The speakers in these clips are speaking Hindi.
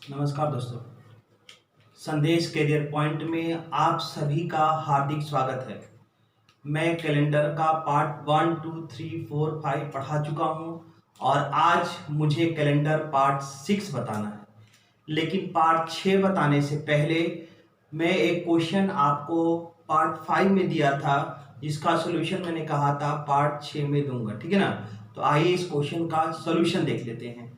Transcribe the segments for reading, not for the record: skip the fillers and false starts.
नमस्कार दोस्तों, संदेश करियर पॉइंट में आप सभी का हार्दिक स्वागत है। मैं कैलेंडर का पार्ट 1, 2, 3, 4, 5 पढ़ा चुका हूं और आज मुझे कैलेंडर पार्ट 6 बताना है। लेकिन पार्ट 6 बताने से पहले मैं एक क्वेश्चन आपको पार्ट 5 में दिया था, जिसका सोल्यूशन मैंने कहा था पार्ट 6 में दूंगा, ठीक है ना। तो आइए इस क्वेश्चन का सोल्यूशन देख लेते हैं।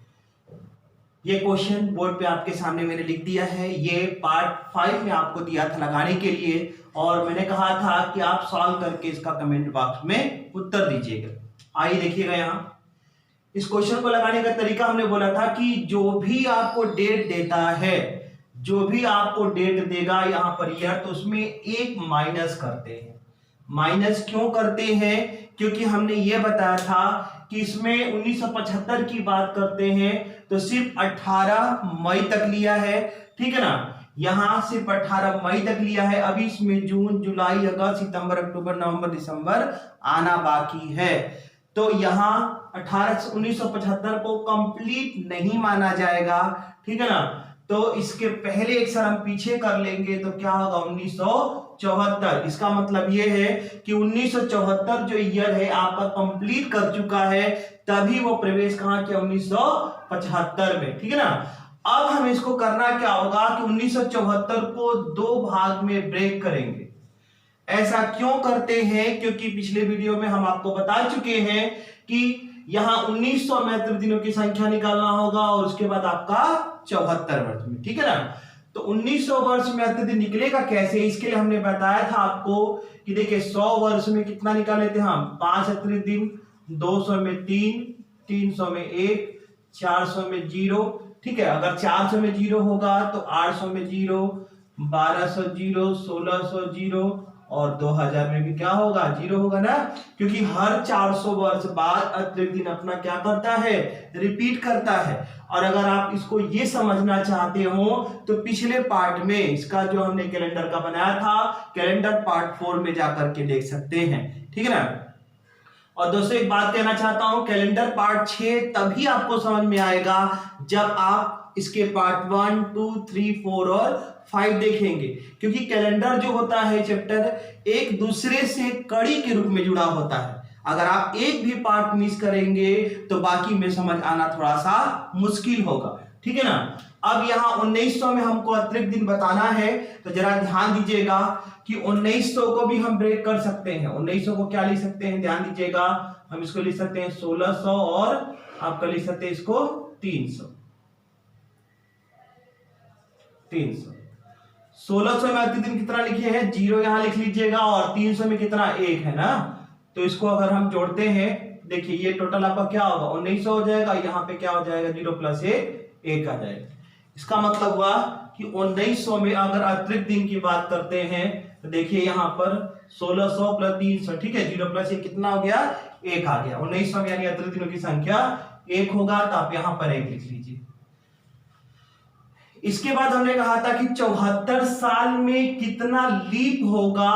ये क्वेश्चन बोर्ड पे आपके सामने मैंने लिख दिया है। ये पार्ट 5 में आपको दिया था लगाने के लिए और मैंने कहा था कि आप सॉल्व करके इसका कमेंट बॉक्स में उत्तर दीजिएगा। आइए देखिएगा, यहाँ इस क्वेश्चन को लगाने का तरीका हमने बोला था कि जो भी आपको डेट देता है, जो भी आपको डेट देगा यहाँ पर ईयर, तो उसमें एक माइनस करते हैं। माइनस क्यों करते हैं? क्योंकि हमने ये बताया था कि इसमें 1975 की बात करते हैं तो सिर्फ 18 मई तक लिया है, ठीक है ना। यहां सिर्फ 18 मई तक लिया है। अभी इसमें जून, जुलाई, अगस्त, सितंबर, अक्टूबर, नवंबर, दिसंबर आना बाकी है। तो यहाँ 1975 को कंप्लीट नहीं माना जाएगा, ठीक है ना। तो इसके पहले एक सर हम पीछे कर लेंगे तो क्या होगा, 1974। इसका मतलब ये है कि 1974 जो ईयर है आपका कंप्लीट कर चुका है, तभी वो प्रवेश कहां किया, 1975 में, ठीक है ना। अब हमें इसको करना क्या होगा कि 1974 को दो भाग में ब्रेक करेंगे। ऐसा क्यों करते हैं? क्योंकि पिछले वीडियो में हम आपको बता चुके हैं कि यहां 1900 महत्व दिनों की संख्या निकालना होगा और उसके बाद आपका 74 वर्ष में, ठीक है ना। तो 1900 वर्ष में महत्व दिन निकलेगा कैसे? इसके लिए हमने बताया था आपको कि देखिए 100 वर्ष में कितना निकाले थे हम, 5 अतिरिक्त दिन, 200 में 3, 300 में 1, 400 में 0, ठीक है। अगर 400 में 0 होगा तो 800 में 0, 1200 0, 1600 0 और 2000 में भी क्या होगा, 0 होगा ना। क्योंकि हर 400 वर्ष बाद अतिरिक्त दिन अपना क्या करता है, रिपीट करता है। और अगर आप इसको ये समझना चाहते हो तो पिछले पार्ट में इसका जो हमने कैलेंडर का बनाया था, कैलेंडर पार्ट 4 में जाकर के देख सकते हैं, ठीक है ना। और दोस्तों एक बात कहना चाहता हूं, कैलेंडर पार्ट 6 तभी आपको समझ में आएगा जब आप इसके पार्ट 1, 2, 3, 4 और 5 देखेंगे। क्योंकि कैलेंडर जो होता है चैप्टर, एक दूसरे से कड़ी के रूप में जुड़ा होता है। अगर आप एक भी पार्ट मिस करेंगे तो बाकी में समझ आना थोड़ा सा मुश्किल होगा, ठीक है ना। अब यहाँ 1900 में हमको अतिरिक्त दिन बताना है, तो जरा ध्यान दीजिएगा कि 1900 को भी हम ब्रेक कर सकते हैं। 1900 को क्या लिख सकते हैं, ध्यान दीजिएगा, हम इसको लिख सकते हैं 1600 और आपका लिख सकते हैं इसको 300। 1600 में अतिरिक्त दिन कितना लिखे हैं, 0 यहां लिख लीजिएगा, और 300 में कितना, 1 है ना। तो इसको अगर हम जोड़ते हैं, देखिए ये टोटल आपका क्या होगा, 1900 हो जाएगा। यहाँ पे क्या हो जाएगा, 0 + 1 आ जाएगा। इसका मतलब हुआ कि 1900 में अगर अतिरिक्त दिन की बात करते हैं तो देखिए यहाँ पर 1600 + 300, ठीक है, 0 + 1 कितना हो गया, 1 आ गया। 1900 में यानी अतिरिक्त दिनों की संख्या 1 होगा, तो आप यहाँ पर 1 लिख लीजिए। इसके बाद हमने कहा था कि 74 साल में कितना लीप होगा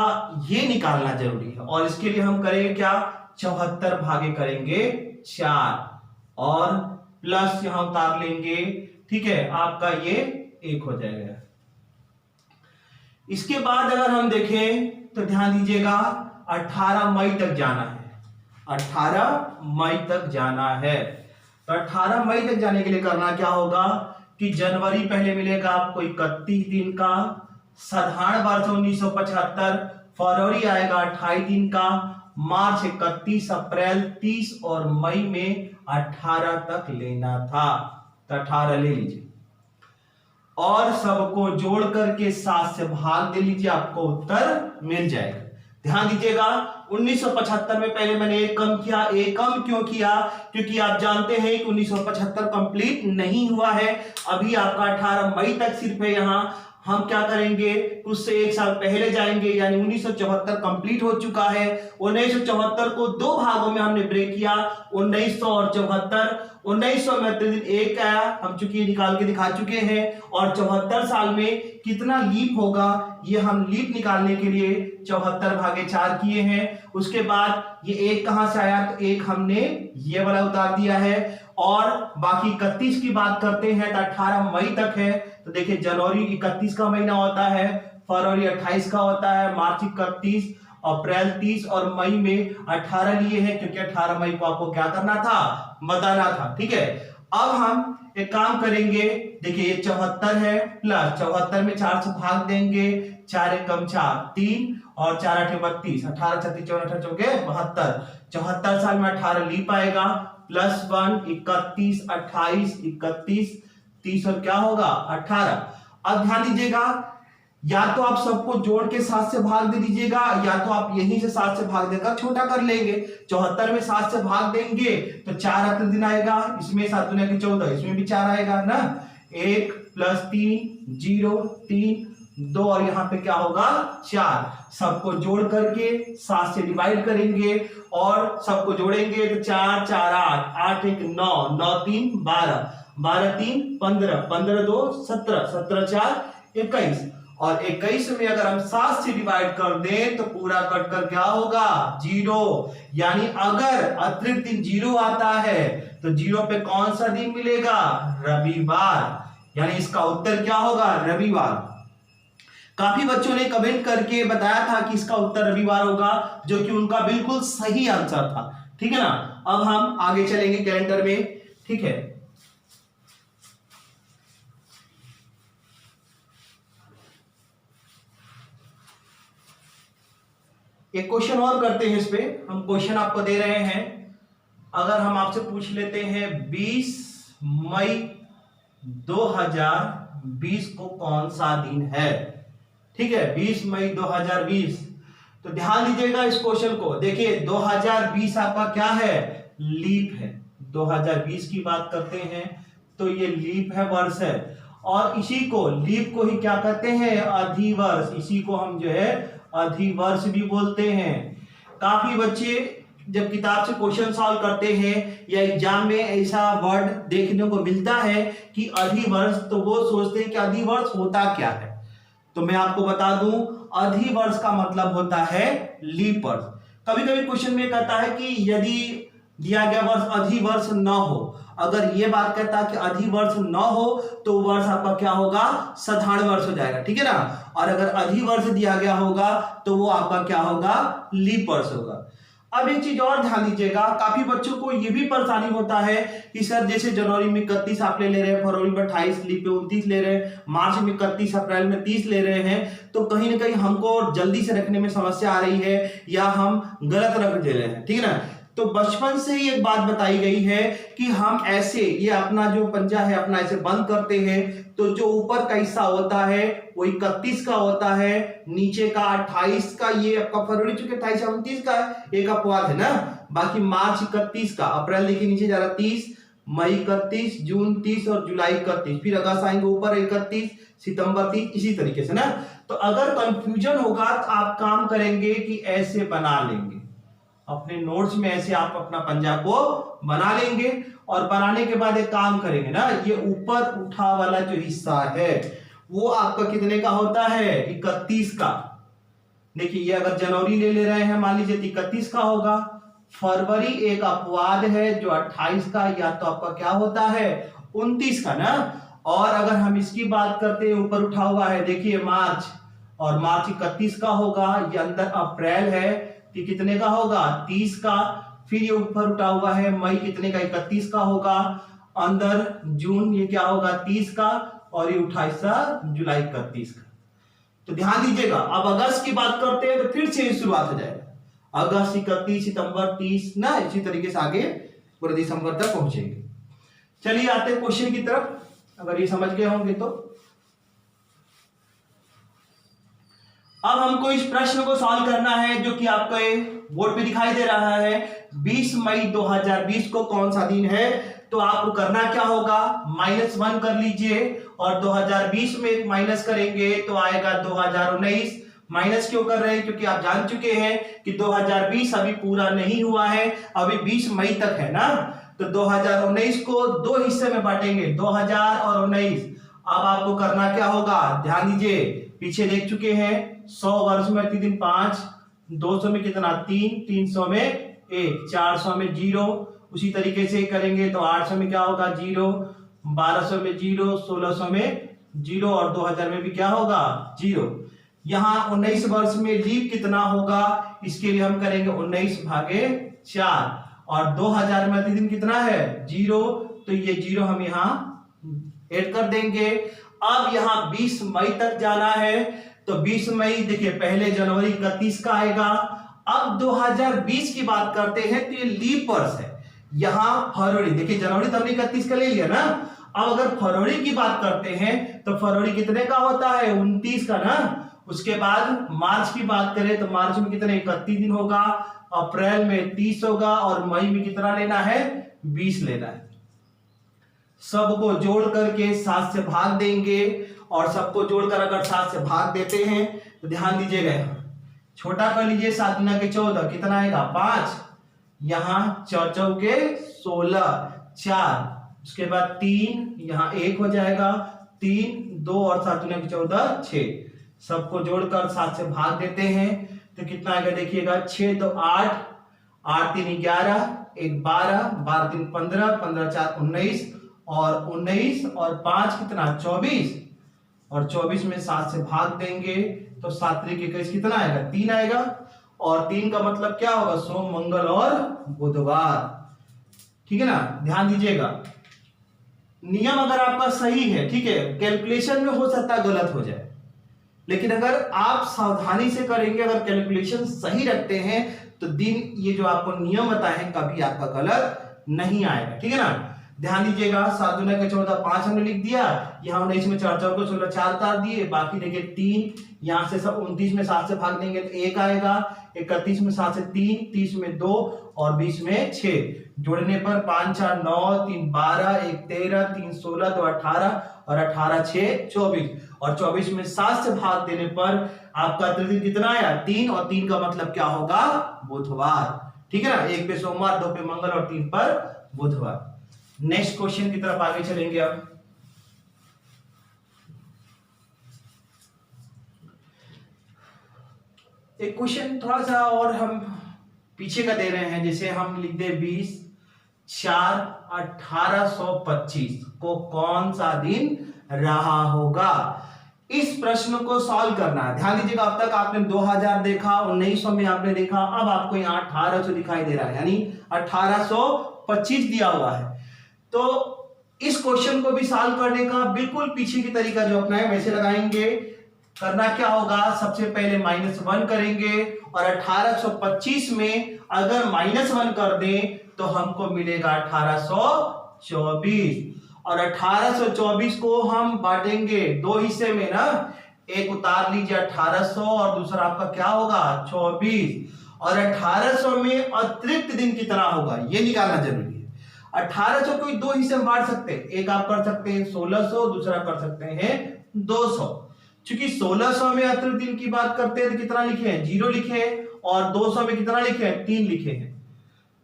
ये निकालना जरूरी है, और इसके लिए हम करेंगे क्या, 74 भागे करेंगे 4 और प्लस यहां उतार लेंगे, ठीक है, आपका ये 1 हो जाएगा। इसके बाद अगर हम देखें तो ध्यान दीजिएगा, 18 मई तक जाना है, 18 मई तक जाना है। तो 18 मई तक जाने के लिए करना क्या होगा कि जनवरी पहले मिलेगा आपको 31 दिन का, साधारण वर्ष 1975, फरवरी आएगा 28 दिन का, मार्च 31, अप्रैल 30 और मई में 18 तक लेना था। तो 18 ले लीजिए और सबको जोड़ करके 7 से भाग दे लीजिए, आपको उत्तर मिल जाएगा। ध्यान दीजिएगा, 1975 में पहले मैंने 1 कम किया। 1 कम क्यों किया? क्योंकि आप जानते हैं कि 1975 कंप्लीट नहीं हुआ है, अभी आपका 18 मई तक सिर्फ है। यहां हम क्या करेंगे, उससे 1 साल पहले जाएंगे, यानी 1974 कंप्लीट हो चुका है। 1974 को 2 भागों में हमने ब्रेक किया, 1900 और 74। 1900 में दिन 1 आया, हम चूंकि निकाल के दिखा चुके हैं, और 74 साल में कितना लीप होगा ये हम लीप निकालने के लिए 74 भागे 4 किए हैं। उसके बाद ये 1 कहां से आया, तो 1 हमने ये वाला उतार दिया है, और बाकी 31 की बात करते हैं तो 18 मई तक है। तो देखिए जनवरी 31 का महीना होता है, फरवरी 28 का होता है, मार्च 31, अप्रैल 30 और मई में 18 लिए हैं क्योंकि 18 मई को आपको क्या करना था, बताना था। ठीक है, अब हम एक काम करेंगे, देखिए ये 74 है प्लस 74 में 4 से भाग देंगे, 4 एकम 4 3 और 4 8 32, 18 36 14 चौके 72, 74 साल में 18 लीप आएगा, प्लस 1 31 28 31 30 और क्या होगा 18। अब ध्यान दीजिएगा, या तो आप सबको जोड़ के 7 से भाग दे दीजिएगा, या तो आप यहीं से 7 से भाग देकर छोटा कर लेंगे। 74 में 7 से भाग देंगे तो 4 अगले दिन आएगा, इसमें 7 दुनिया की 14, इसमें भी 4 आएगा ना, 1 प्लस 3 0 3 2 और यहाँ पे क्या होगा 4। सबको जोड़ करके 7 से डिवाइड करेंगे और सबको जोड़ेंगे तो 4 4 8 8 1 9 9 3 12 12 3 15 15 2 17 17 4 21 और 21 में अगर हम 7 से डिवाइड कर दें तो पूरा कट कर क्या होगा 0। यानी अगर अतिरिक्त दिन 0 आता है तो 0 पे कौन सा दिन मिलेगा, रविवार। यानी इसका उत्तर क्या होगा, रविवार। काफी बच्चों ने कमेंट करके बताया था कि इसका उत्तर रविवार होगा, जो कि उनका बिल्कुल सही आंसर था। ठीक है ना, अब हम आगे चलेंगे कैलेंडर में। ठीक है, एक क्वेश्चन और करते हैं। इस पे हम क्वेश्चन आपको दे रहे हैं। अगर हम आपसे पूछ लेते हैं 20 मई 2020 को कौन सा दिन है। ठीक है, 20 मई 2020। तो ध्यान दीजिएगा इस क्वेश्चन को। देखिए 2020 आपका क्या है, लीप है। 2020 की बात करते हैं तो ये लीप है, वर्ष है, और इसी को लीप को ही क्या कहते हैं, अधिवर्ष। इसी को हम जो है अधिवर्ष भी बोलते हैं। काफी बच्चे जब किताब से क्वेश्चन सॉल्व करते हैं या एग्जाम में ऐसा वर्ड देखने को मिलता है कि अधिवर्ष, तो वो सोचते हैं कि अधिवर्ष होता क्या है। तो मैं आपको बता दूं, अधिवर्ष का मतलब होता है लीप वर्ष। कभी कभी क्वेश्चन में कहता है कि यदि दिया गया वर्ष अधिवर्ष न हो, अगर ये बात कहता है कि अधिवर्ष न हो तो वर्ष आपका क्या होगा, साधारण वर्ष हो जाएगा। ठीक है ना, और अगर अधिवर्ष दिया गया होगा तो वो आपका क्या होगा, लीप वर्ष होगा। अब एक चीज और ध्यान दीजिएगा, काफी बच्चों को ये भी परेशानी होता है कि सर जैसे जनवरी में 31 आप ले रहे हैं, फरवरी में 28, लीप पे 29 ले रहे हैं, मार्च में 31, अप्रैल में 30 ले रहे हैं, तो कहीं ना कहीं हमको जल्दी से रखने में समस्या आ रही है या हम गलत रख दे रहे हैं। ठीक है ना, तो बचपन से ही एक बात बताई गई है कि हम ऐसे, ये अपना जो पंजा है अपना ऐसे बंद करते हैं तो जो ऊपर का हिस्सा होता है वो 31 का होता है, नीचे का 28 का, ये आपका फरवरी चूंकि 28 29 का है, एक अपवाद है ना, बाकी मार्च 31 का, अप्रैल देखिए नीचे जा रहा 30, मई 31, जून 30 और जुलाई 31, फिर अगस्त आएंगे ऊपर 31, सितंबर 30, इसी तरीके से ना। तो अगर कंफ्यूजन होगा तो आप काम करेंगे कि ऐसे बना लेंगे अपने नोट्स में, ऐसे आप अपना पंजा को बना लेंगे और बनाने के बाद एक काम करेंगे ना, ये ऊपर उठा वाला जो हिस्सा है वो आपका कितने का होता है, 31 का। देखिए ये अगर जनवरी ले रहे हैं मान लीजिए 31 का होगा, फरवरी एक अपवाद है जो 28 का, या तो आपका क्या होता है 29 का ना। और अगर हम इसकी बात करते हैं ऊपर उठा हुआ है, देखिए मार्च, और मार्च 31 का होगा, ये अंदर अप्रैल है कि कितने का होगा 30 का, फिर ये ऊपर उठा हुआ है मई कितने का 31 का होगा, अंदर जून ये क्या होगा 30 का, और ये 28 जुलाई 31 का। तो ध्यान दीजिएगा, अब अगस्त की बात करते हैं तो फिर से शुरुआत हो जाएगा, अगस्त 31, सितंबर 30 ना, इसी तरीके से आगे पूरे दिसंबर तक पहुंचेंगे। चलिए आते हैं क्वेश्चन की तरफ, अगर ये समझ गए होंगे तो। अब हमको इस प्रश्न को सॉल्व करना है जो कि आपके बोर्ड पे दिखाई दे रहा है, 20 मई 2020 को कौन सा दिन है। तो आपको करना क्या होगा, -1 कर लीजिए और 2020 में एक माइनस करेंगे तो आएगा 2019। माइनस क्यों कर रहे हैं, क्योंकि आप जान चुके हैं कि 2020 अभी पूरा नहीं हुआ है, अभी 20 मई तक है ना। तो 2019 को दो हिस्से में बांटेंगे, 2000 और 19। अब आपको करना क्या होगा, ध्यान दीजिए, पीछे देख चुके हैं 100 वर्ष में 3 दिन 5, 200 में कितना 3, 300 में 1, 400 में 0, उसी तरीके से करेंगे तो 800 में क्या होगा 0, 1200 में 0, 1600 में 0 और 2000 में भी क्या होगा 0। यहाँ 19 वर्ष में लीप कितना होगा, इसके लिए हम करेंगे 19/4 और 2000 में अतिदिन कितना है 0, तो ये 0 हम यहाँ ऐड कर देंगे। अब यहाँ 20 मई तक जाना है तो 20 मई देखिए पहले जनवरी 31 का आएगा। अब 2020 की बात करते हैं तो ये लीप वर्ष है। यहाँ फरवरी देखिए जनवरी तो हमने 31 का ले लिया ना, अब अगर फरवरी की बात करते हैं तो फरवरी कितने का होता है 29 का ना। उसके बाद मार्च की बात करें तो मार्च में कितने 31 दिन होगा, अप्रैल में 30 होगा और मई में कितना लेना है 20 लेना है। सबको जोड़ करके 7 से भाग देंगे और सबको जोड़कर अगर 7 से भाग देते हैं तो ध्यान दीजिएगा छोटा कर लीजिए 7 गुना के 14 कितना आएगा 5, यहाँ 4 चौके 16 4, उसके बाद 3 यहाँ 1 हो जाएगा 3 2 और 7 गुना के 14 6। सबको जोड़कर 7 से भाग देते हैं तो कितना आएगा देखिएगा 6 तो 8 8 3 11 1 12 12 3 15 15 4 19 और 19 और 5 कितना 24 और 24 में 7 से भाग देंगे तो 7 3 21 कितना आएगा 3 आएगा और 3 का मतलब क्या होगा सोम मंगल और बुधवार। ठीक है ना, ध्यान दीजिएगा नियम अगर आपका सही है ठीक है, कैलकुलेशन में हो सकता है गलत हो जाए, लेकिन अगर आप सावधानी से करेंगे अगर कैलकुलेशन सही रखते हैं तो दिन ये जो आपको नियम बताए हैं कभी आपका गलत नहीं आएगा। ठीक है ना, ध्यान दीजिएगा 7 गुना के 14 5 हमने लिख दिया, यहाँ 19 में 4 4 को 16 4 तार दिए, बाकी देखिए 3 यहाँ से सब 29 में 7 से भाग देंगे तो 1 आएगा, 31 में 7 से 3, 30 में 2 और 20 में 6, जोड़ने पर 5 4 9 3 12 1 13 3 16 2 18 और 18 6 24 और 24 में 7 से भाग देने पर आपका अतिदिन कितना आया 3 और 3 का मतलब क्या होगा बुधवार। ठीक है ना, 1 पे सोमवार 2 पे मंगल और 3 पर बुधवार। नेक्स्ट क्वेश्चन की तरफ आगे चलेंगे। अब एक क्वेश्चन थोड़ा सा और हम पीछे का दे रहे हैं, जैसे हम लिख दे 20/4/1825 को कौन सा दिन रहा होगा। इस प्रश्न को सॉल्व करना है। ध्यान दीजिएगा अब तक आपने 2000 देखा, 1900 में आपने देखा, अब आपको यहाँ 1800 दिखाई दे रहा है यानी 1825 दिया हुआ है। तो इस क्वेश्चन को भी सॉल्व करने का बिल्कुल पीछे की तरीका जो अपना है वैसे लगाएंगे। करना क्या होगा, सबसे पहले -1 करेंगे और 1825 में अगर -1 कर दें तो हमको मिलेगा 1824 और 1824 को हम बांटेंगे 2 हिस्से में ना, एक उतार लीजिए 1800 और दूसरा आपका क्या होगा 24 और 1800 में अतिरिक्त दिन कितना होगा ये निकालना जरूरी है। 1800 को 2 हिस्से में बांट सकते हैं, एक आप कर सकते हैं 1600, दूसरा कर सकते हैं 200। चूंकि 1600 में अतिरिक्त दिन की बात करते हैं तो कितना लिखे हैं 0 लिखे हैं और 200 में कितना लिखे हैं 3 लिखे हैं।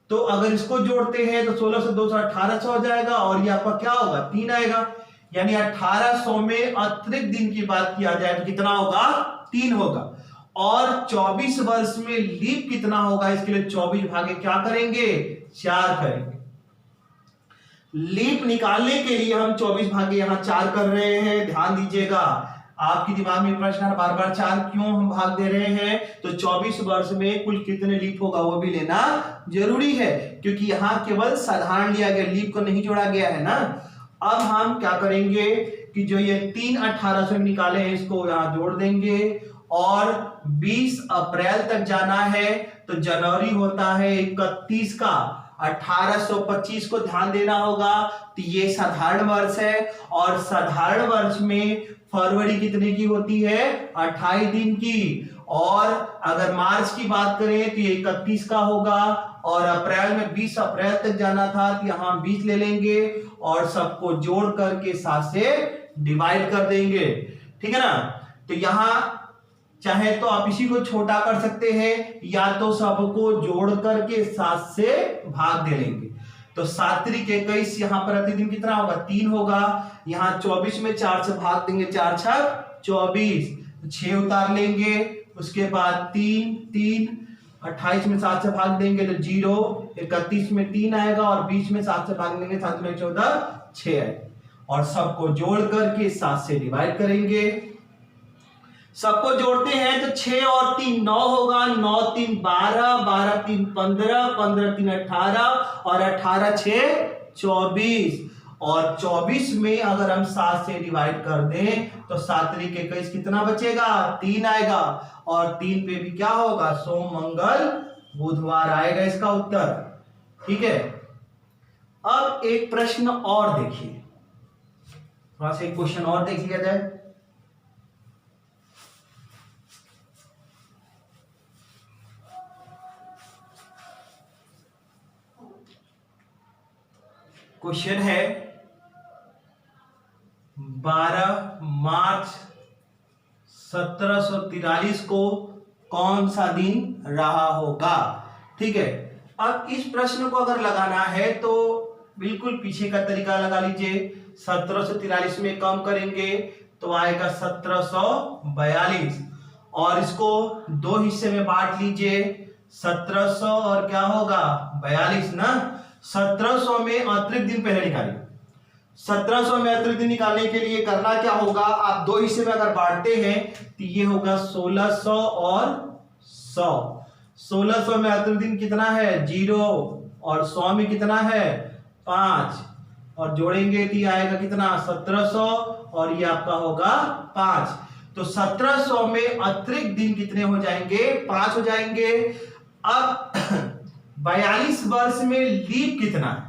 तो अगर इसको जोड़ते हैं तो 16 से 200 1800 हो जाएगा और ये आपका क्या होगा 3 आएगा, यानी 1800 में अतिरिक्त दिन की बात किया जाए तो कितना होगा 3 होगा। और 24 वर्ष में लीप कितना होगा, इसके लिए 24 भागे क्या करेंगे 4 करेंगे। लीप निकालने के लिए हम 24 भागे यहाँ 4 कर रहे हैं। ध्यान दीजिएगा आपके दिमाग में प्रश्न है बार बार 4 क्यों हम भाग दे रहे हैं, तो 24 वर्ष में कुल कितने लीप होगा वो भी लेना जरूरी है, क्योंकि यहाँ केवल साधारण लिया गया, लीप को नहीं जोड़ा गया है ना। अब हम क्या करेंगे कि जो ये 3 1800 में निकाले हैं इसको यहाँ जोड़ देंगे और 20 अप्रैल तक जाना है तो जनवरी होता है 31 का, 1825 को ध्यान देना होगा तो ये साधारण वर्ष है और साधारण वर्ष में फरवरी कितने की होती है 28 दिन की, और अगर मार्च की बात करें तो ये 31 का होगा और अप्रैल में 20 अप्रैल तक जाना था तो यहाँ 20 ले लेंगे और सबको जोड़ करके 7 से डिवाइड कर देंगे। ठीक है ना, तो यहाँ चाहे तो आप इसी को छोटा कर सकते हैं या तो सबको जोड़ करके 7 से भाग दे लेंगे। तो 7 3 21 यहाँ पर प्रतिदिन कितना होगा 3 होगा, यहाँ 24 में 4 से भाग देंगे 4 6 24, 6 उतार लेंगे, उसके बाद 3 3 28 में 7 से भाग देंगे तो 0, 31 में 3 आएगा और 20 में 7 से भाग देंगे 7 में 14 6 आएगा और सबको जोड़ करके 7 से डिवाइड करेंगे। सबको जोड़ते हैं तो 6 और 3 9 होगा, 9 3 12, 12 3 15, 15 3 18 और 18 6 24 और 24 में अगर हम 7 से डिवाइड कर दें तो 7 3 21 कितना बचेगा 3 आएगा और 3 पे भी क्या होगा सोम मंगल बुधवार आएगा इसका उत्तर। ठीक है, अब एक प्रश्न और देखिए, थोड़ा सा एक क्वेश्चन और देख लिया जाए। क्वेश्चन है 12 मार्च 1743 को कौन सा दिन रहा होगा। ठीक है, अब इस प्रश्न को अगर लगाना है तो बिल्कुल पीछे का तरीका लगा लीजिए। 1743 में कम करेंगे तो आएगा 1742 और इसको दो हिस्से में बांट लीजिए, 1700 और क्या होगा 42 ना। 1700 में अतिरिक्त दिन पहले निकालिए। 1700 में अतिरिक्त दिन निकालने के लिए करना क्या होगा, आप दो हिस्से में अगर बांटते हैं तो ये होगा 1600 और 100। 1600 में अतिरिक्त दिन कितना है 0 और 100 में कितना है 5 और जोड़ेंगे तो ये आएगा कितना 1700 और ये आपका होगा 5। तो 1700 में अतिरिक्त दिन कितने हो जाएंगे 5 हो जाएंगे। अब 42 वर्ष में लीप कितना है,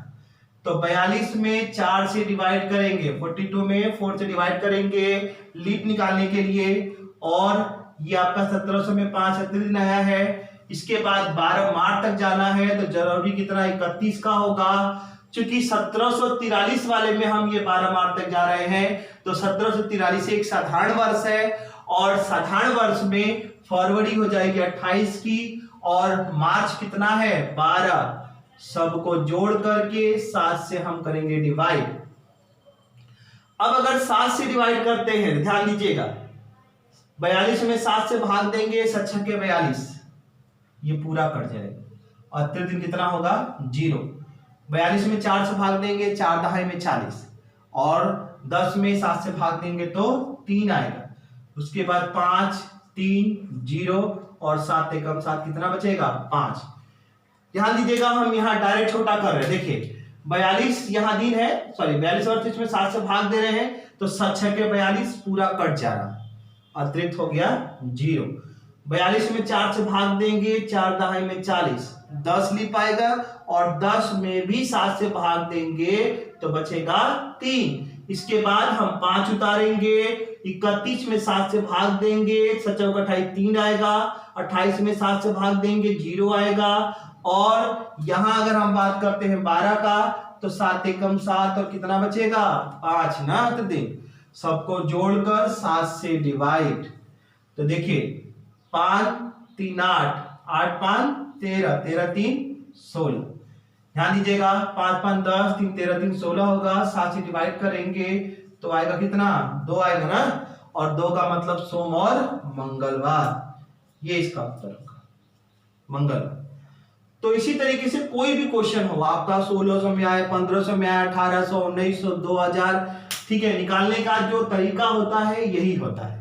तो 42 में 4 से डिवाइड करेंगे, 42 में 4 से डिवाइड करेंगे लीप निकालने के लिए और ये आपका 1700 में 5 अतिरिक्त दिन आया है। इसके बाद 12 मार्च तक जाना है तो जरूरी कितना 31 का होगा। चूंकि 1743 वाले में हम ये 12 मार्च तक जा रहे हैं तो 1743 एक साधारण वर्ष है और साधारण वर्ष में फरवरी हो जाएगी 28 की और मार्च कितना है 12। सबको जोड़ करके 7 से हम करेंगे डिवाइड। अब अगर 7 से डिवाइड करते हैं ध्यान दीजिएगा, 42 में 7 से भाग देंगे 7 छक्के 42, ये पूरा कट जाएगा और अतिरिक्त दिन कितना होगा 0। 42 में 4 से भाग देंगे 4 दहाई में 40 और 10 में 7 से भाग देंगे तो 3 आएगा। उसके बाद 5 3 0 और 7 एकम 7 कितना बचेगा 5। ध्यान दीजिएगा हम यहाँ डायरेक्ट छोटा कर रहे हैं, देखिए 42 यहाँ दिन है, सॉरी 42 और इसमें 7 से भाग दे रहे हैं तो 7 छक्के 42 पूरा कट जा रहा है, अतिरिक्त हो गया 0। 42 में 4 से भाग देंगे 4 दहाई में 40, 10 लीप आएगा और 10 में भी 7 से भाग देंगे तो बचेगा 3। इसके बाद हम 5 उतारेंगे, 31 में 7 से भाग देंगे 7 चौक 28 3 आएगा, 28 में 7 से भाग देंगे 0 आएगा और यहां अगर हम बात करते हैं 12 का तो 7 एकम 7 और कितना बचेगा 5 ना। तो देख सबको जोड़कर 7 से डिवाइड तो देखिए 5 3 8 8 5 13 13 3 16। ध्यान दीजिएगा 5 5 10 3 13 3 16 होगा। 7 से डिवाइड करेंगे तो आएगा कितना 2 आएगा ना और 2 का मतलब सोम और मंगलवार, ये इसका उत्तर होगा मंगलवार। तो इसी तरीके से कोई भी क्वेश्चन हो आपका 1600 में आए 1500 में आए 1800 1900 2000, ठीक है, निकालने का जो तरीका होता है यही होता है।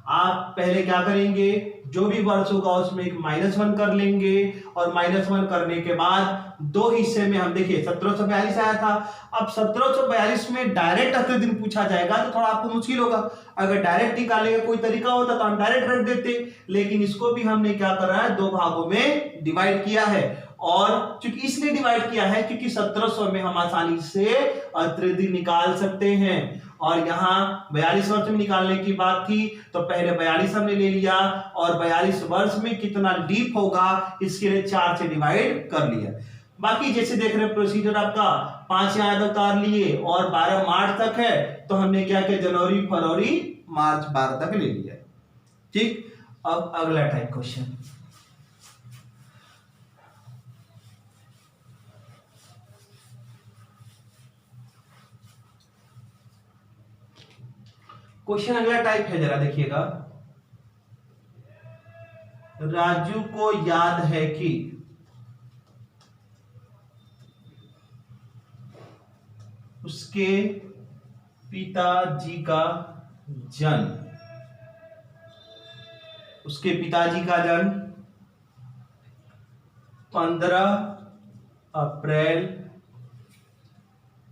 आप पहले क्या करेंगे जो भी वर्ष होगा उसमें एक -1 कर लेंगे और -1 करने के बाद दो हिस्से में हम देखिए 1742 आया था। अब 1742 में डायरेक्ट अतिरिक्त दिन पूछा जाएगा तो थोड़ा आपको मुश्किल होगा। अगर डायरेक्ट निकालने का कोई तरीका होता तो हम डायरेक्ट रख देते, लेकिन इसको भी हमने क्या करा है 2 भागों में डिवाइड किया है और चूंकि इसलिए डिवाइड किया है क्योंकि 1700 में हम आसानी से अतिरिक्त दिन निकाल सकते हैं और यहाँ 42 वर्ष में निकालने की बात थी तो पहले 42 हमने ले लिया और 42 वर्ष में कितना लीप होगा इसके लिए 4 से डिवाइड कर लिया। बाकी जैसे देख रहे हैं प्रोसीजर आपका 5 यहाँ उतार लिए और 12 मार्च तक है तो हमने क्या किया जनवरी फरवरी मार्च 12 तक ले लिया। ठीक, अब अगला टाइप क्वेश्चन अगला टाइप है, जरा देखिएगा। राजू को याद है कि उसके पिताजी का जन्म 15 अप्रैल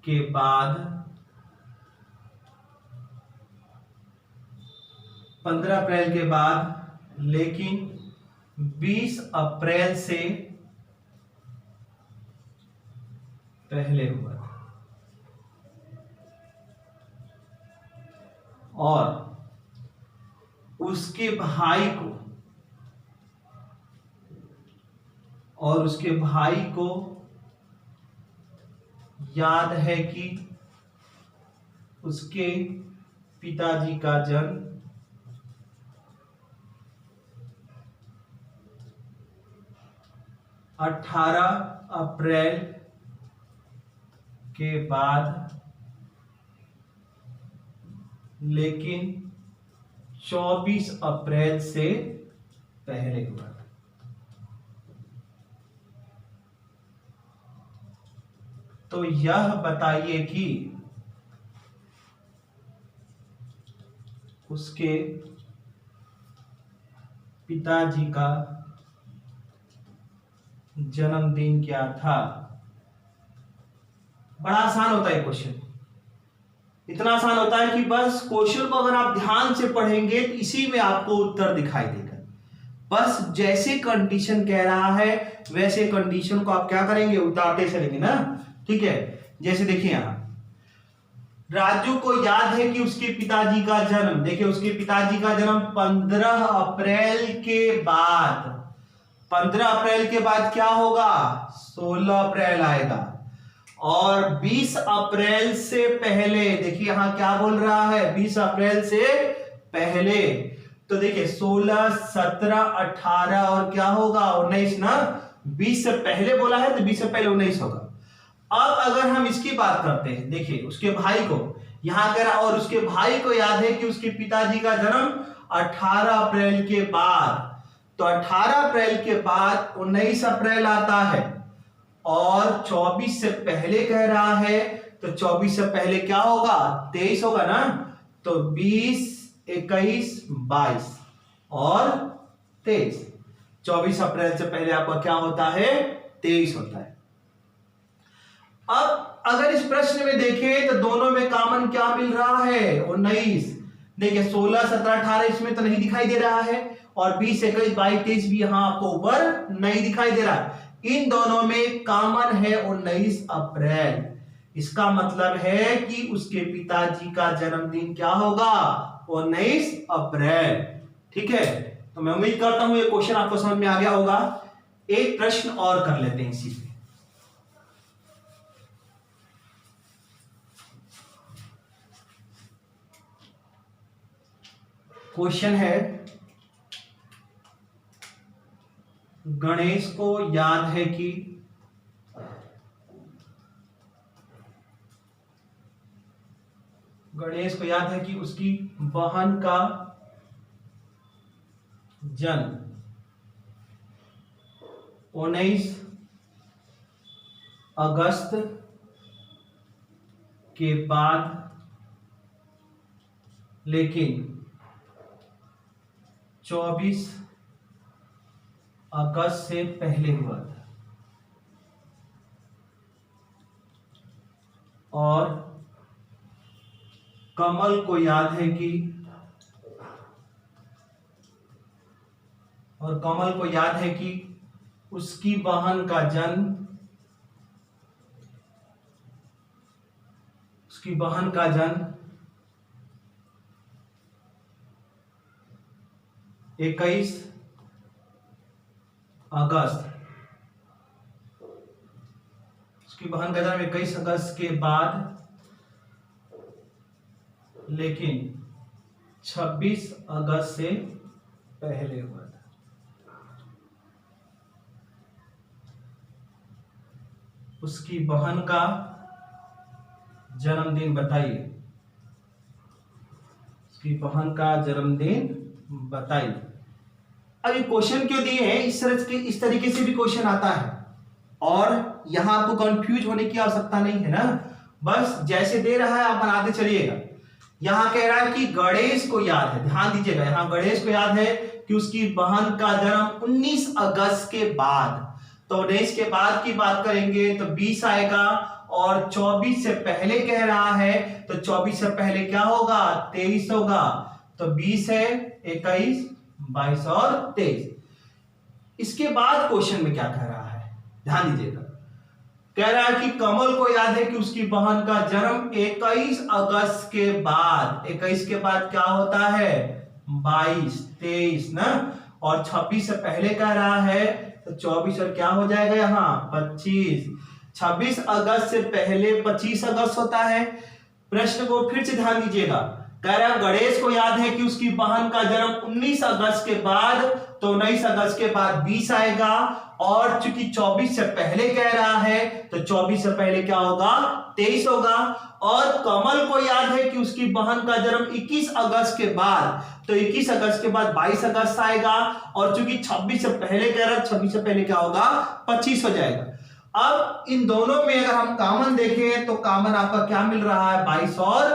के बाद 15 अप्रैल के बाद लेकिन 20 अप्रैल से पहले हुआ था। और उसके भाई को याद है कि उसके पिताजी का जन्म 18 अप्रैल के बाद लेकिन 24 अप्रैल से पहले हुआ था। तो यह बताइए कि उसके पिताजी का जन्मदिन क्या था। बड़ा आसान होता है क्वेश्चन, इतना आसान होता है कि बस क्वेश्चन को अगर आप ध्यान से पढ़ेंगे तो इसी में आपको उत्तर दिखाई देगा। बस जैसे कंडीशन कह रहा है वैसे कंडीशन को आप क्या करेंगे, उतारते चलेंगे ना। ठीक है, जैसे देखिए यहां राजू को याद है कि उसके पिताजी का जन्म, देखिए उसके पिताजी का जन्म 15 अप्रैल के बाद, 15 अप्रैल के बाद क्या होगा, 16 अप्रैल आएगा। और 20 अप्रैल से पहले, देखिए यहां क्या बोल रहा है, 20 अप्रैल से पहले। तो देखिए 16, 17, 18 और क्या होगा 19 ना, 20 से पहले बोला है तो 20 से पहले 19 होगा। अब अगर हम इसकी बात करते हैं, देखिए उसके भाई को यहां कह रहा, और उसके भाई को याद है कि उसके पिताजी का जन्म 18 अप्रैल के बाद, तो 18 अप्रैल के बाद 19 अप्रैल आता है। और 24 से पहले कह रहा है, तो 24 से पहले क्या होगा, 23 होगा ना। तो 20, 21, 22 और 23, 24 अप्रैल से पहले आपका क्या होता है, 23 होता है। अब अगर इस प्रश्न में देखें तो दोनों में कॉमन क्या मिल रहा है, 19। देखिए 16, 17, 18 इसमें तो नहीं दिखाई दे रहा है, और 20, 21, 22, 23 भी यहां आपको ऊपर नहीं दिखाई दे रहा। इन दोनों में कॉमन है 19 अप्रैल। इसका मतलब है कि उसके पिताजी का जन्मदिन क्या होगा, 19 अप्रैल। ठीक है, तो मैं उम्मीद करता हूं ये क्वेश्चन आपको समझ में आ गया होगा। एक प्रश्न और कर लेते हैं इसी पे। क्वेश्चन है, गणेश को याद है कि उसकी बहन का जन्म 19 अगस्त के बाद लेकिन 24 अगस्त से पहले हुआ था। और कमल को याद है कि उसकी बहन का जन्म 21 अगस्त, उसकी बहन का जन्म 21 अगस्त के बाद लेकिन 26 अगस्त से पहले हुआ था। उसकी बहन का जन्मदिन बताइए, उसकी बहन का जन्मदिन बताइए। अब ये क्वेश्चन क्यों दिए हैं, इस तरीके से भी क्वेश्चन आता है और यहां आपको कंफ्यूज होने की आवश्यकता नहीं है ना, बस जैसे दे रहा है आप बनाते चलिएगा। यहां कह रहा है कि गणेश को याद है, ध्यान दीजिएगा, यहां गणेश को याद है कि उसकी बहन का जन्म 19 अगस्त के बाद, तो 19 के बाद की बात करेंगे तो 20 आएगा, और 24 से पहले कह रहा है तो 24 से पहले क्या होगा, 23 होगा, तो 20 है, 21, 22 और 23। इसके बाद क्वेश्चन में क्या कह रहा है, ध्यान दीजिएगा, कह रहा है कि कमल को याद है कि उसकी बहन का जन्म 21 अगस्त के बाद, 21 के बाद क्या होता है, 22, 23 ना, और 26 से पहले कह रहा है तो 24 और क्या हो जाएगा यहाँ 25। 26 अगस्त से पहले 25 अगस्त होता है। प्रश्न को फिर से ध्यान दीजिएगा, कह रहा है गणेश को याद है कि उसकी बहन का जन्म 19 अगस्त के बाद, तो 19 अगस्त के बाद 20 आएगा, और चूंकि 24 से पहले कह रहा है तो 24 से पहले क्या होगा, 23 होगा। और कमल को याद है कि उसकी बहन का जन्म 21 अगस्त के बाद, तो 21 अगस्त के बाद 22 अगस्त आएगा, और चूंकि 26 से पहले कह रहा है, 26 से पहले क्या होगा, 25 हो जाएगा। अब इन दोनों में अगर हम कॉमन देखें तो कॉमन आपका क्या मिल रहा है, 22 और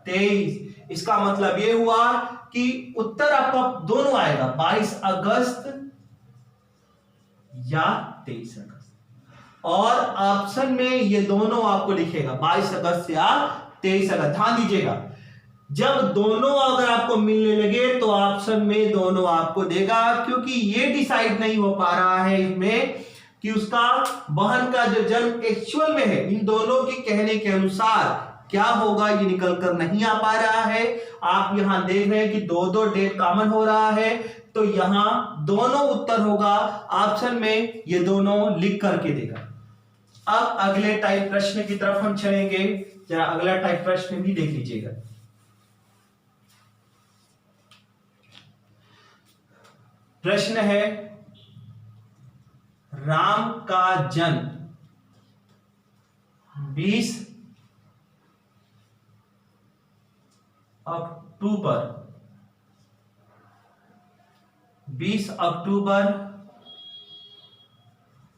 23। इसका मतलब ये हुआ कि उत्तर आपका दोनों आएगा, 22 अगस्त या 23 अगस्त, और ऑप्शन में ये दोनों आपको लिखेगा 22 अगस्त या 23 अगस्त। ध्यान दीजिएगा, जब दोनों अगर आपको मिलने लगे तो ऑप्शन में दोनों आपको देगा, क्योंकि ये डिसाइड नहीं हो पा रहा है इसमें कि उसका बहन का जो जन्म एक्चुअल में है, इन दोनों के कहने के अनुसार क्या होगा, ये निकल कर नहीं आ पा रहा है। आप यहां देख रहे हैं कि दो दो डेट कॉमन हो रहा है, तो यहां दोनों उत्तर होगा, ऑप्शन में ये दोनों लिख करके देगा। अब अगले टाइप प्रश्न की तरफ हम चलेंगे, जरा अगला टाइप प्रश्न भी देख लीजिएगा। प्रश्न है, राम का जन्म 20 अक्टूबर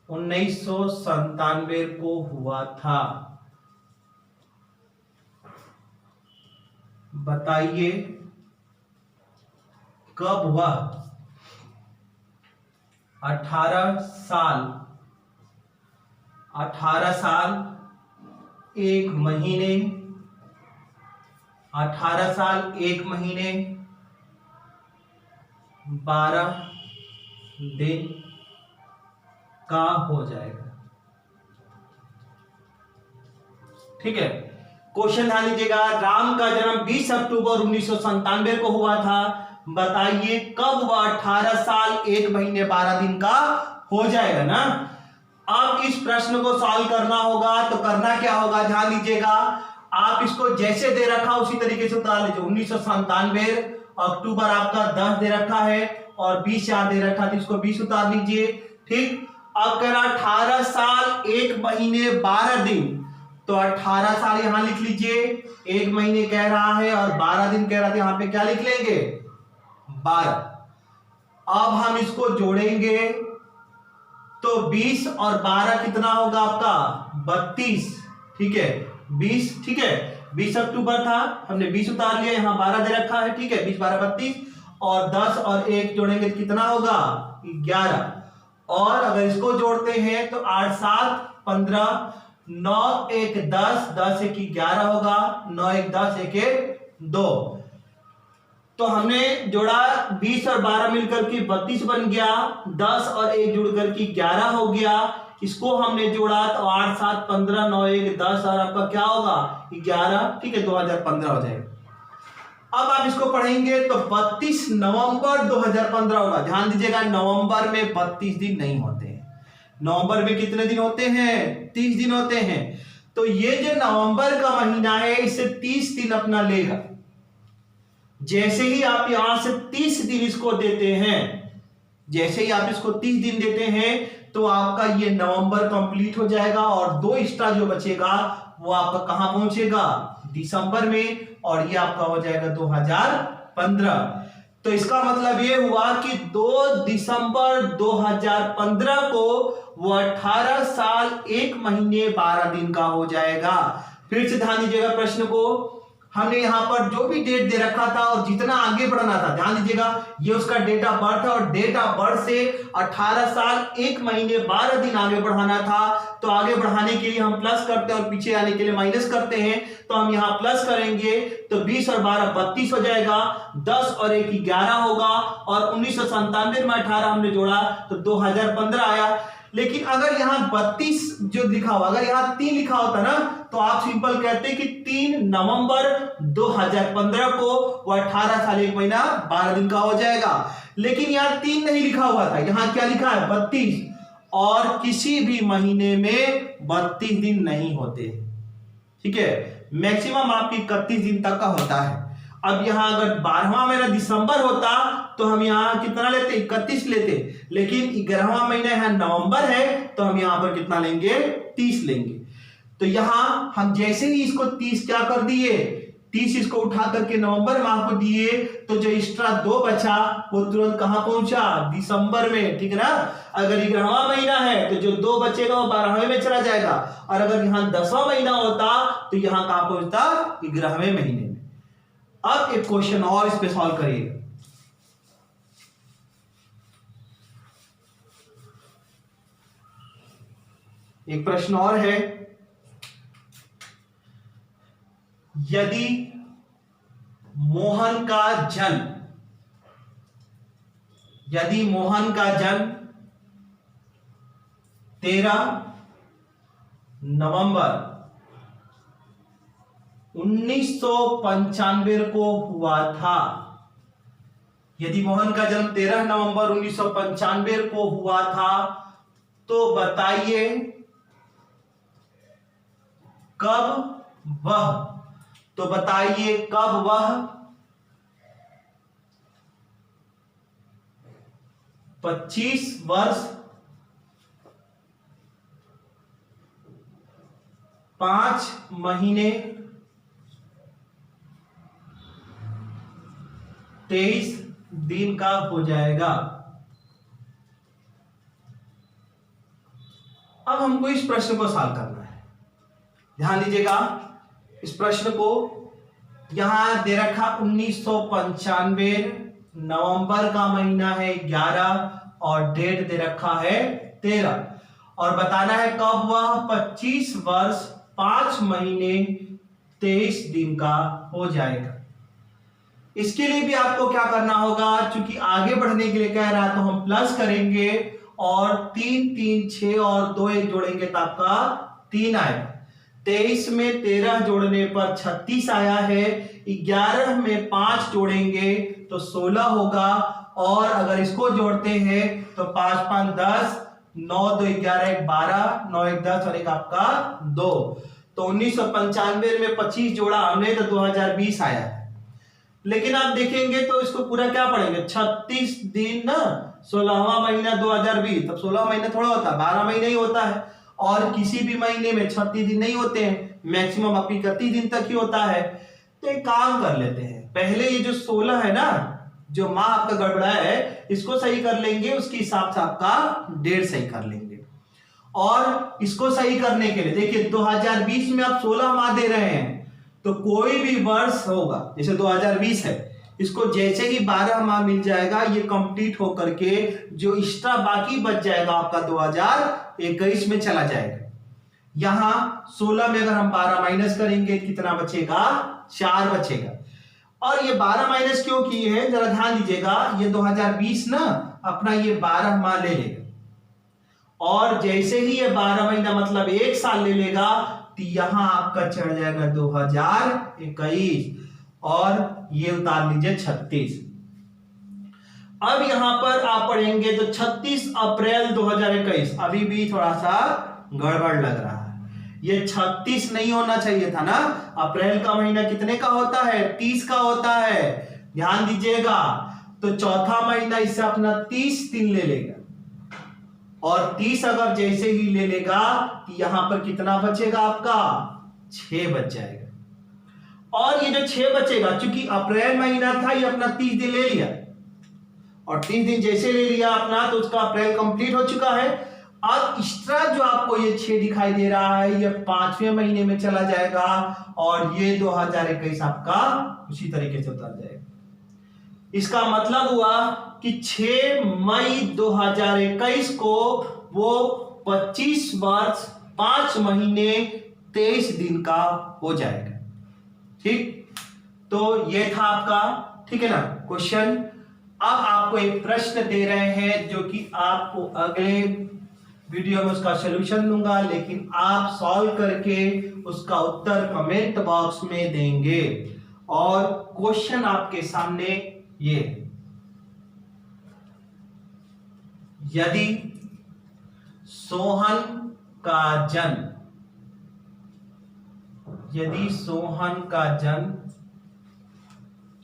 1997 को हुआ था। बताइए कब वह 18 साल 1 महीने 18 साल 1 महीने 12 दिन का हो जाएगा। ठीक है, क्वेश्चन ध्यान लीजिएगा, राम का जन्म 20 अक्टूबर 1997 को हुआ था। बताइए कब वह 18 साल 1 महीने 12 दिन का हो जाएगा ना। अब इस प्रश्न को सॉल्व करना होगा, तो करना क्या होगा, ध्यान दीजिएगा, आप इसको जैसे दे रखा उसी तरीके से उतार लीजिए। 1997 अक्टूबर आपका 10 दे रखा है और 20 याद दे रखा, तो इसको 20 उतार लीजिए। ठीक, अब कह रहा 18 साल 1 महीने 12 दिन, तो 18 साल यहां लिख लीजिए, 1 महीने कह रहा है और 12 दिन कह रहा था, यहां पे क्या लिख लेंगे 12। अब हम इसको जोड़ेंगे तो 20 और 12 कितना होगा आपका 32। ठीक है 20, ठीक है 20 अक्टूबर था, हमने 20 उतार लिया, यहां 12 दे रखा है। ठीक है 20 12 32, और 10 और 1 जोड़ेंगे तो कितना होगा 11। और अगर इसको जोड़ते हैं तो 8 7 15, 9 1 10, 10 1 11 होगा, 9 1 10, 1 1 2। तो हमने जोड़ा 20 और 12 मिलकर के 32 बन गया, 10 और 1 जुड़कर के 11 हो गया। इसको हमने जोड़ा तो 8 7 15, 9 1 10 और आपका क्या होगा 11। ठीक है 2015 हो जाएगा। अब आप इसको पढ़ेंगे तो 32 नवंबर 2015 होगा। ध्यान दीजिएगा, नवंबर में 32 दिन नहीं होते हैं, नवंबर में कितने दिन होते हैं 30 दिन होते हैं। तो ये जो नवंबर का महीना है इसे 30 दिन अपना लेगा। जैसे ही आप यहां से 30 दिन इसको देते हैं, जैसे ही आप इसको 30 दिन देते हैं तो आपका ये नवंबर कंप्लीट हो जाएगा, और 2 एक्स्ट्रा जो बचेगा वो आपका कहां पहुंचेगा दिसंबर में, और ये आपका हो जाएगा 2015। तो इसका मतलब ये हुआ कि 2 दिसंबर 2015 को वो 18 साल 1 महीने 12 दिन का हो जाएगा। फिर से ध्यान दीजिएगा प्रश्न को, हमने यहां पर जो भी डेट दे रखा था और जितना आगे बढ़ना था, ध्यान दीजिएगा ये उसका डेट ऑफ बर्थ है और डेट ऑफ बर्थ से 18 साल 1 महीने 12 दिन आगे बढ़ाना था। तो आगे बढ़ाने के लिए हम प्लस करते हैं और पीछे आने के लिए माइनस करते हैं। तो हम यहां प्लस करेंगे तो 20 और 12 32 हो जाएगा, 10 और 1 11 होगा और 1997 में 18 हमने जोड़ा तो 2015 आया। लेकिन अगर यहां 32 जो लिखा हुआ, अगर यहां 3 लिखा होता ना तो आप सिंपल कहते कि 3 नवंबर 2015 को वो 18 साल 1 महीना 12 दिन का हो जाएगा। लेकिन यहां 3 नहीं लिखा हुआ था, यहां क्या लिखा है 32, और किसी भी महीने में 32 दिन नहीं होते, ठीक है, मैक्सिमम आपकी 31 दिन तक का होता है। अब यहां अगर 12वां महीना दिसंबर होता तो हम यहां कितना लेते 31 लेते, लेकिन 11वां महीना यहां नवंबर है तो हम यहां पर कितना लेंगे 30 लेंगे। तो यहां हम जैसे ही इसको 30 क्या कर दिए, 30 इसको उठा करके नवंबर माह को दिए तो जो एक्स्ट्रा 2 बचा वो तुरंत कहां पहुंचा दिसंबर में, ठीक है ना। अगर 11वां महीना है तो जो 2 बचेगा वो 12वें में चला जाएगा, और अगर यहां 10वां महीना होता तो यहां कहां पहुंचता 11वें महीने में। अब एक क्वेश्चन और इस पे सॉल्व करिए। एक प्रश्न और है, यदि मोहन का जन्म 13 नवंबर 1995 को हुआ था, यदि मोहन का जन्म 13 नवंबर 1995 को हुआ था तो बताइए कब वह, तो बताइए कब वह 25 वर्ष 5 महीने 23 दिन का हो जाएगा। अब हमको इस प्रश्न को सॉल्व करना है। ध्यान दीजिएगा इस प्रश्न को, यहां दे रखा 1995, नवंबर का महीना है 11 और डेट दे रखा है 13, और बताना है कब वह 25 वर्ष 5 महीने 23 दिन का हो जाएगा। इसके लिए भी आपको क्या करना होगा, क्योंकि आगे बढ़ने के लिए कह रहा है तो हम प्लस करेंगे और 3 3 6 और 2 1 जोड़ेंगे तो आपका 3 आएगा। 23 में 13 जोड़ने पर 36 आया है, 11 में 5 जोड़ेंगे तो 16 होगा, और अगर इसको जोड़ते हैं तो 5 5 10, 9 2 11 1 12, 9 1 10 और एक आपका 2। तो 1995 में 25 जोड़ा हमने तो 2020 आया। लेकिन आप देखेंगे तो इसको पूरा क्या पढ़ेंगे 36 दिन ना, 16वां महीना 2020, तब 16 महीना थोड़ा होता है, 12 महीने ही होता है, और किसी भी महीने में 36 दिन नहीं होते हैं, मैक्सिमम आपकी 31 दिन तक ही होता है। तो एक काम कर लेते हैं, पहले ये जो 16 है ना, जो माह आपका गड़बड़ा है इसको सही कर लेंगे, उसके हिसाब से आपका डेट सही कर लेंगे। और इसको सही करने के लिए देखिए 2020 में आप 16 माह दे रहे हैं, तो कोई भी वर्ष होगा जैसे 2020 है, इसको जैसे ही 12 माह मिल जाएगा ये कंप्लीट होकर के जो एक्स्ट्रा बाकी बच जाएगा आपका 2021 में चला जाएगा। यहां 16 में अगर हम 12 माइनस करेंगे कितना बचेगा 4 बचेगा। और ये 12 माइनस क्यों किए हैं जरा ध्यान दीजिएगा, ये 2020 ना अपना ये 12 माह ले लेगा, और जैसे ही ये 12 महीना मतलब 1 साल ले लेगा तो यहां आपका चढ़ जाएगा 2021, और ये उतार लीजिए 36। अब यहां पर आप पढ़ेंगे तो 36 अप्रैल 2021, अभी भी थोड़ा सा गड़बड़ लग रहा है, ये 36 नहीं होना चाहिए था ना। अप्रैल का महीना कितने का होता है 30 का होता है, ध्यान दीजिएगा। तो चौथा महीना इससे अपना 30 दिन ले लेगा, और 30 अगर जैसे ही ले लेगा तो यहां पर कितना बचेगा आपका 6 बच जाएगा। और ये जो 6 बचेगा, चूंकि अप्रैल महीना था ये अपना 30 दिन ले लिया, और 30 दिन जैसे ले लिया अपना तो उसका अप्रैल कंप्लीट हो चुका है। अब एक्स्ट्रा जो आपको ये 6 दिखाई दे रहा है ये 5वें महीने में चला जाएगा और ये 2021 आपका उसी तरीके से उतर जाएगा। इसका मतलब हुआ कि 6 मई 2021 को वो 25 वर्ष 5 महीने 23 दिन का हो जाएगा। ठीक, तो ये था आपका, ठीक है ना, क्वेश्चन। अब आपको एक प्रश्न दे रहे हैं जो कि आपको अगले वीडियो में उसका सलूशन दूंगा, लेकिन आप सॉल्व करके उसका उत्तर कमेंट बॉक्स में देंगे। और क्वेश्चन आपके सामने ये, यदि सोहन का जन्म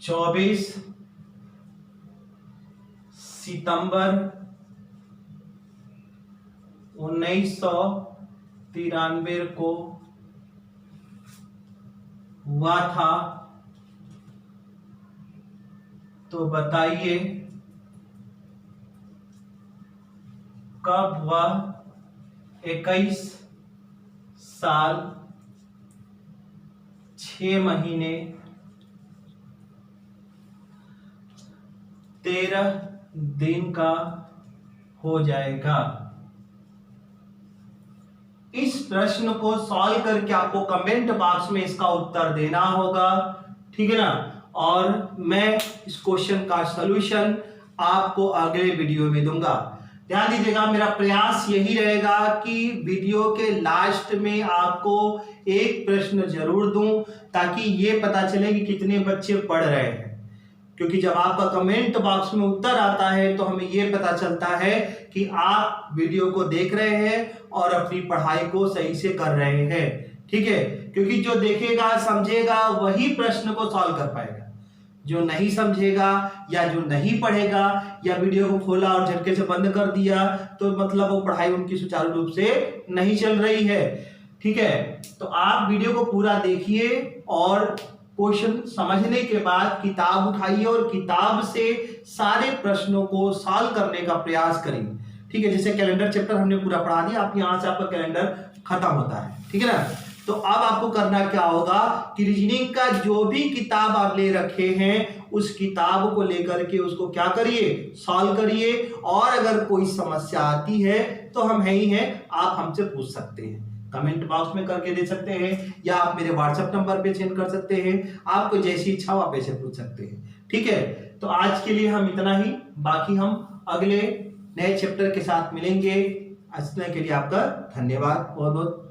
24 सितंबर 1993 को हुआ था, तो बताइए कब वह 21 साल 6 महीने 13 दिन का हो जाएगा। इस प्रश्न को सॉल्व करके आपको कमेंट बॉक्स में इसका उत्तर देना होगा, ठीक है ना। और मैं इस क्वेश्चन का सलूशन आपको अगले वीडियो में दूंगा। ध्यान दीजिएगा, मेरा प्रयास यही रहेगा कि वीडियो के लास्ट में आपको एक प्रश्न जरूर दूं ताकि ये पता चले कि कितने बच्चे पढ़ रहे हैं, क्योंकि जब आपका कमेंट बॉक्स में उत्तर आता है तो हमें ये पता चलता है कि आप वीडियो को देख रहे हैं और अपनी पढ़ाई को सही से कर रहे हैं, ठीक है। क्योंकि जो देखेगा समझेगा वही प्रश्न को सॉल्व कर पाएगा, जो नहीं समझेगा या जो नहीं पढ़ेगा या वीडियो को खोला और झटके से बंद कर दिया तो मतलब वो पढ़ाई उनकी सुचारू रूप से नहीं चल रही है, ठीक है। तो आप वीडियो को पूरा देखिए और क्वेश्चन समझने के बाद किताब उठाइए और किताब से सारे प्रश्नों को सॉल्व करने का प्रयास करिए, ठीक है। जैसे कैलेंडर चैप्टर हमने पूरा पढ़ा दिया, आप यहां से आपका कैलेंडर खत्म होता है, ठीक है ना। तो अब आपको करना क्या होगा कि रीजनिंग का जो भी किताब आप ले रखे हैं उस किताब को लेकर के उसको क्या करिए, सॉल्व करिए। और अगर कोई समस्या आती है तो हम है ही हैं, आप हमसे पूछ सकते हैं, कमेंट बॉक्स में करके दे सकते हैं या आप मेरे व्हाट्सएप नंबर पे सेंड कर सकते हैं। आपको जैसी इच्छा हो आप ऐसे पूछ सकते हैं, ठीक है। तो आज के लिए हम इतना ही, बाकी हम अगले नए चैप्टर के साथ मिलेंगे। आज के लिए आपका धन्यवाद बहुत बहुत।